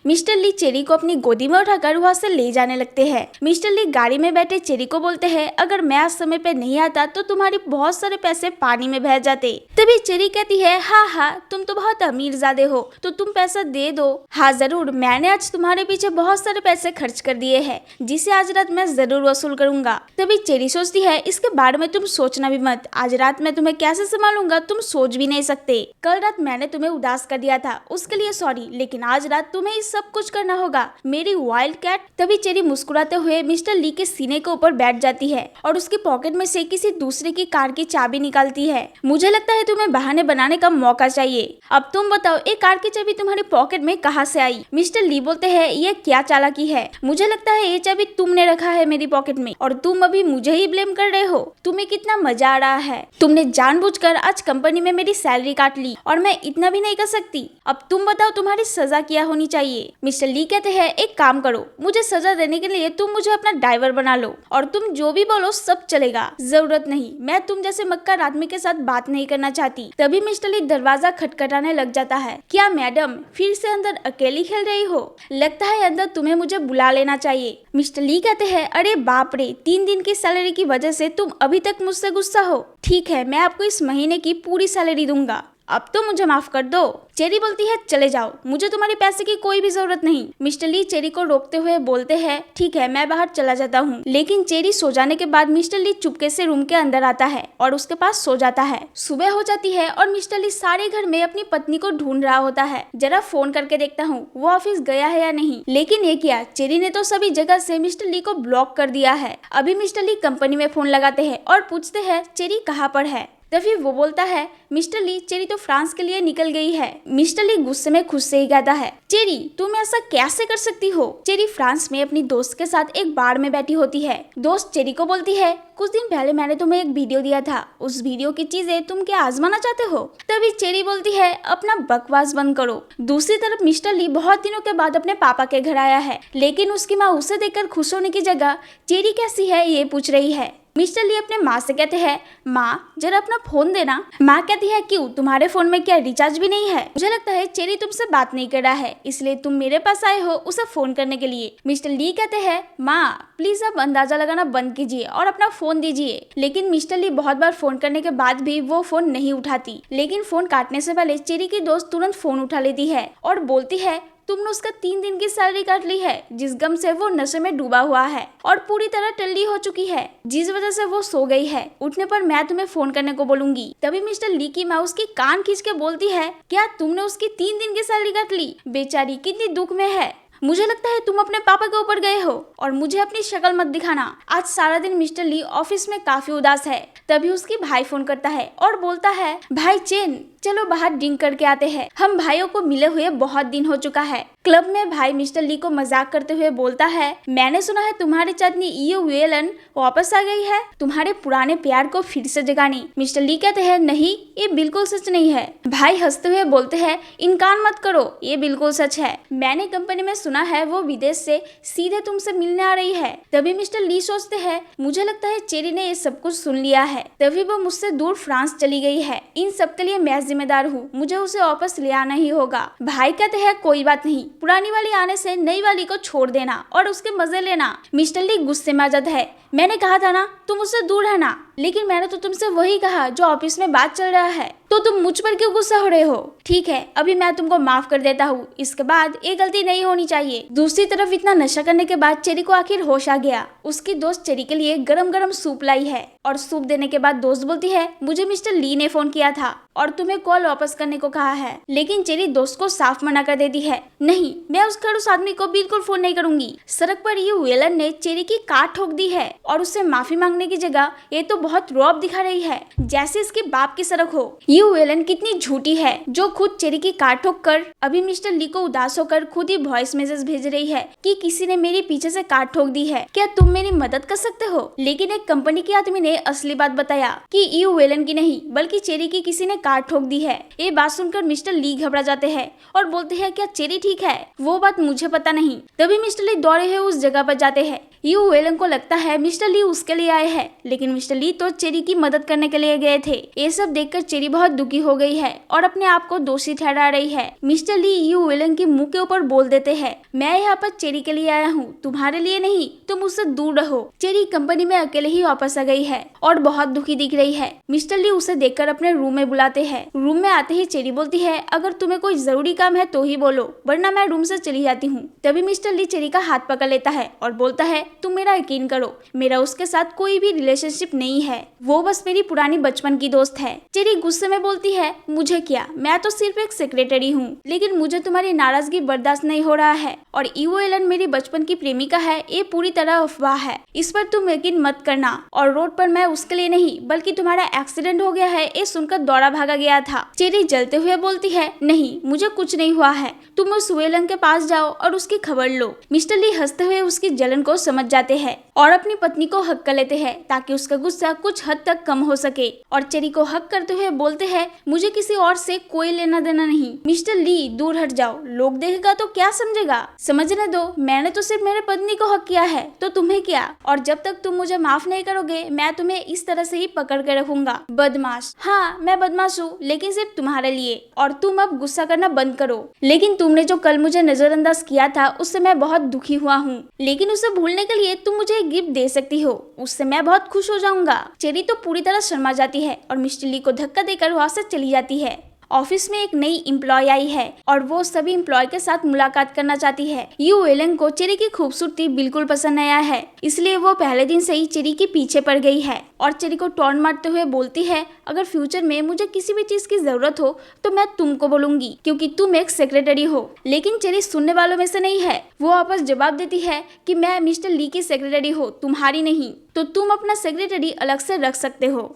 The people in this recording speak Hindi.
मिस्टर ली चेरी को अपनी गोदी में उठाकर वहाँ से ले जाने लगते हैं। मिस्टर ली गाड़ी में बैठे चेरी को बोलते हैं, अगर मैं आज समय पे नहीं आता तो तुम्हारी बहुत सारे पैसे पानी में बह जाते। तभी चेरी कहती है, हाँ तुम तो बहुत अमीरजादे हो, तो तुम पैसा दे दो। हाँ जरूर, मैंने आज तुम्हारे पीछे बहुत सारे पैसे खर्च कर दिए हैं, जिसे आज रात मैं जरूर वसूल करूंगा। तभी चेरी सोचती है, इसके बारे में तुम सोचना भी मत, आज रात मैं तुम्हें कैसे संभालूंगा तुम सोच भी नहीं सकते। कल रात मैंने तुम्हें उदास कर दिया था, उसके लिए सॉरी, लेकिन आज रात तुम्हें सब कुछ करना होगा, मेरी वाइल्ड कैट। तभी चेरी मुस्कुराते हुए मिस्टर ली के सीने के ऊपर बैठ जाती है और उसकी पॉकेट में से किसी दूसरे की कार की चाबी निकालती है। मुझे लगता है तुम्हें बहाने बनाने का मौका चाहिए, अब तुम बताओ एक कार की चाबी तुम्हारी पॉकेट में कहाँ से आई। मिस्टर ली बोलते हैं, ये क्या चालाकी है, मुझे लगता है ये चाबी तुमने रखा है मेरी पॉकेट में और तुम अभी मुझे ही ब्लेम कर रहे हो। तुम्हें कितना मजा आ रहा है, तुमने जानबूझकर आज कंपनी में मेरी सैलरी काट ली और मैं इतना भी नहीं कर सकती। अब तुम बताओ तुम्हारी सजा क्या होनी चाहिए। मिस्टर ली कहते हैं, एक काम करो, मुझे सजा देने के लिए तुम मुझे अपना ड्राइवर बना लो और तुम जो भी बोलो सब चलेगा, जरूरत नहीं, मैं तुम जैसे मक्कार आदमी के साथ बात नहीं करना चाहती। तभी मिस्टर ली दरवाजा खटखटाने लग जाता है। क्या मैडम फिर से अंदर अकेली खेल रही हो, लगता है अंदर तुम्हें मुझे बुला लेना चाहिए। मिस्टर ली कहते हैं, अरे बाप रे, 3 दिन की सैलरी की वजह से तुम अभी तक मुझसे गुस्सा हो। ठीक है, मैं आपको इस महीने की पूरी सैलरी दूंगा, अब तो मुझे माफ कर दो। चेरी बोलती है, चले जाओ, मुझे तुम्हारे पैसे की कोई भी जरूरत नहीं। मिस्टर ली चेरी को रोकते हुए बोलते हैं, ठीक है मैं बाहर चला जाता हूँ। लेकिन चेरी सो जाने के बाद मिस्टर ली चुपके से रूम के अंदर आता है और उसके पास सो जाता है। सुबह हो जाती है और मिस्टर ली सारे घर में अपनी पत्नी को ढूंढ रहा होता है। जरा फोन करके देखता हूँ वो ऑफिस गया है या नहीं। लेकिन ये क्या, चेरी ने तो सभी जगह से मिस्टर ली को ब्लॉक कर दिया है। अभी मिस्टर ली कंपनी में फोन लगाते हैं और पूछते हैं, चेरी कहाँ पर है। तभी वो बोलता है, मिस्टर ली चेरी तो फ्रांस के लिए निकल गई है। मिस्टर ली गुस्से में खुद से ही कहता है, चेरी तुम ऐसा कैसे कर सकती हो। चेरी फ्रांस में अपनी दोस्त के साथ एक बार में बैठी होती है। दोस्त चेरी को बोलती है, कुछ दिन पहले मैंने तुम्हें एक वीडियो दिया था, उस वीडियो की चीजें तुम क्या आजमाना चाहते हो। तभी चेरी बोलती है, अपना बकवास बंद करो। दूसरी तरफ मिस्टर ली बहुत दिनों के बाद अपने पापा के घर आया है, लेकिन उसकी माँ उसे देखकर खुश होने की जगह चेरी कैसी है ये पूछ रही है। मिस्टर ली अपने माँ से कहते हैं, माँ जरा अपना फोन देना। माँ कहती है, क्यों तुम्हारे फोन में क्या रिचार्ज भी नहीं है। मुझे लगता है चेरी तुमसे बात नहीं कर रहा है, इसलिए तुम मेरे पास आए हो उसे फोन करने के लिए। मिस्टर ली कहते हैं, माँ प्लीज आप अंदाजा लगाना बंद कीजिए और अपना फोन दीजिए। लेकिन मिस्टर ली बहुत बार फोन करने के बाद भी वो फोन नहीं उठाती। लेकिन फोन काटने से पहले चेरी की दोस्त तुरंत फोन उठा लेती है और बोलती है, तुमने उसका 3 दिन की सैलरी काट ली है, जिस गम से वो नशे में डूबा हुआ है और पूरी तरह टल्ली हो चुकी है, जिस वजह से वो सो गई है। उठने पर मैं तुम्हें फोन करने को बोलूंगी। तभी मिस्टर ली की माँ उसकी कान खींच के बोलती है, क्या तुमने उसकी 3 दिन की सैलरी काट ली, बेचारी कितनी दुख में है। मुझे लगता है तुम अपने पापा के ऊपर गए हो और मुझे अपनी शक्ल मत दिखाना। आज सारा दिन मिस्टर ली ऑफिस में काफी उदास है। तभी उसकी भाई फोन करता है और बोलता है, भाई चेन चलो बाहर ड्रिंक करके आते हैं, हम भाइयों को मिले हुए बहुत दिन हो चुका है। क्लब में भाई मिस्टर ली को मजाक करते हुए बोलता है, मैंने सुना है तुम्हारी चांदनी ये वेलन वापस आ गई है, तुम्हारे पुराने प्यार को फिर से जगाने। मिस्टर ली कहते हैं, नहीं ये बिल्कुल सच नहीं है। भाई हंसते हुए बोलते हैं, इनकार मत करो, ये बिल्कुल सच है, मैंने कंपनी में सुना है वो विदेश से सीधे तुमसे मिलने आ रही है। तभी मिस्टर ली सोचते हैं, मुझे लगता है चेरी ने ये सब कुछ सुन लिया है, तभी वो मुझसे दूर फ्रांस चली गई है। इन सब के लिए मैं जिम्मेदार हूँ, मुझे उसे वापस ले आना ही होगा। भाई कहते हैं, कोई बात नहीं, पुरानी वाली आने से नई वाली को छोड़ देना और उसके मजे लेना। मिस्टर ली गुस्से में आ जाता है, मैंने कहा था ना तुम उससे दूर रहना, लेकिन मैंने तो तुमसे वही कहा जो ऑफिस में बात चल रहा है, तो तुम मुझ पर क्यों गुस्सा हो रहे हो। ठीक है अभी मैं तुमको माफ कर देता हूँ, इसके बाद ये गलती नहीं होनी चाहिए। दूसरी तरफ इतना नशा करने के बाद चेरी को आखिर होश आ गया। उसकी दोस्त चेरी के लिए गरम गरम सूप लाई है और सूप देने के बाद दोस्त बोलती है, मुझे मिस्टर ली ने फोन किया था और तुम्हें कॉल वापस करने को कहा है। लेकिन चेरी दोस्त को साफ मना कर देती है, नहीं मैं उस खड़ूस आदमी को बिल्कुल फोन नहीं करूंगी। सड़क पर ये वेलन ने चेरी की कार ठोक दी है और उससे माफी मांगने की जगह ये तो बहुत रौब दिखा रही है, जैसे इसके बाप की सड़क हो। ये वेलन कितनी झूठी है जो खुद चेरी की कार ठोक कर अभी मिस्टर ली को उदास होकर खुद ही वॉइस मैसेज भेज रही है कि किसी ने मेरे पीछे से कार ठोक दी है, क्या तुम मेरी मदद कर सकते हो। लेकिन एक कंपनी के आदमी ने ने असली बात बताया कि यू वेलन की नहीं बल्कि चेरी की किसी ने कार ठोक दी है। ये बात सुनकर मिस्टर ली घबरा जाते हैं और बोलते हैं क्या चेरी ठीक है? वो बात मुझे पता नहीं। तभी मिस्टर ली दौड़े हुए उस जगह पर जाते हैं। यू वेलन को लगता है मिस्टर ली उसके लिए आए हैं, लेकिन मिस्टर ली तो चेरी की मदद करने के लिए गए थे। ये सब देखकर चेरी बहुत दुखी हो गई है और अपने आप को दोषी ठहरा रही है। मिस्टर ली यू वेलन के मुंह के ऊपर बोल देते हैं, मैं यहाँ पर चेरी के लिए आया हूँ, तुम्हारे लिए नहीं, तुम मुझसे दूर रहो। चेरी कंपनी में अकेले ही वापस आ गई है और बहुत दुखी दिख रही है। मिस्टर ली उसे देखकर अपने रूम में बुलाते हैं। रूम में आते ही चेरी बोलती है, अगर तुम्हें कोई जरूरी काम है तो ही बोलो, वरना मैं रूम से चली जाती हूँ। तभी मिस्टर ली चेरी का हाथ पकड़ लेता है और बोलता है, तुम मेरा यकीन करो, मेरा उसके साथ कोई भी रिलेशनशिप नहीं है, वो बस मेरी पुरानी बचपन की दोस्त है। चेरी गुस्से में बोलती है, मुझे क्या, मैं तो सिर्फ एक सेक्रेटरी हूँ, लेकिन मुझे तुम्हारी नाराजगी बर्दाश्त नहीं हो रहा है और यू वेलन मेरी बचपन की प्रेमिका है, ये पूरी तरह अफवाह है, इस पर तुम यकीन मत करना। और रोड पर मैं उसके लिए नहीं बल्कि तुम्हारा एक्सीडेंट हो गया है, ये सुनकर दौड़ा भागा गया था। चेरी जलते हुए बोलती है, नहीं मुझे कुछ नहीं हुआ है, तुम उस वेलन के पास जाओ और उसकी खबर लो। मिस्टर ली हंसते हुए उसकी जलन को समझ जाते हैं और अपनी पत्नी को हक कर लेते हैं ताकि उसका गुस्सा कुछ हद तक कम हो सके। और चेरी को हक करते हुए बोलते हैं, मुझे किसी और से कोई लेना देना नहीं। मिस्टर ली दूर हट जाओ, लोग देखेगा तो क्या समझेगा, समझने दो, मैंने तो सिर्फ मेरे पत्नी को हक किया है, तो तुम्हें क्या। और जब तक तुम मुझे माफ नहीं करोगे मैं तुम्हें इस तरह से ही पकड़ के रखूंगा। बदमाश, हाँ मैं बदमाश हूँ, लेकिन सिर्फ तुम्हारे लिए, और तुम अब गुस्सा करना बंद करो। लेकिन तुमने जो कल मुझे नजरअंदाज किया था उससे मैं बहुत दुखी हुआ हूँ, लेकिन उसे भूलने के लिए तुम मुझे एक गिफ्ट दे सकती हो, उससे मैं बहुत खुश हो जाऊंगा। चेरी तो पूरी तरह शर्मा जाती है और मिस्टर ली को धक्का देकर वहां से चली जाती है। ऑफिस में एक नई एम्प्लॉय आई है और वो सभी एम्प्लॉय के साथ मुलाकात करना चाहती है। यू वेलन को चेरी की खूबसूरती बिल्कुल पसंद नहीं आया है, इसलिए वो पहले दिन से ही चेरी के पीछे पड़ गई है और चेरी को टॉन्ट मारते हुए बोलती है, अगर फ्यूचर में मुझे किसी भी चीज की जरूरत हो तो मैं तुमको बोलूंगी, क्योंकि तुम एक सेक्रेटरी हो। लेकिन चेरी सुनने वालों में से नहीं है, वो वापस जवाब देती है कि मैं मिस्टर ली की सेक्रेटरी हूँ, तुम्हारी नहीं, तो तुम अपना सेक्रेटरी अलग से रख सकते हो।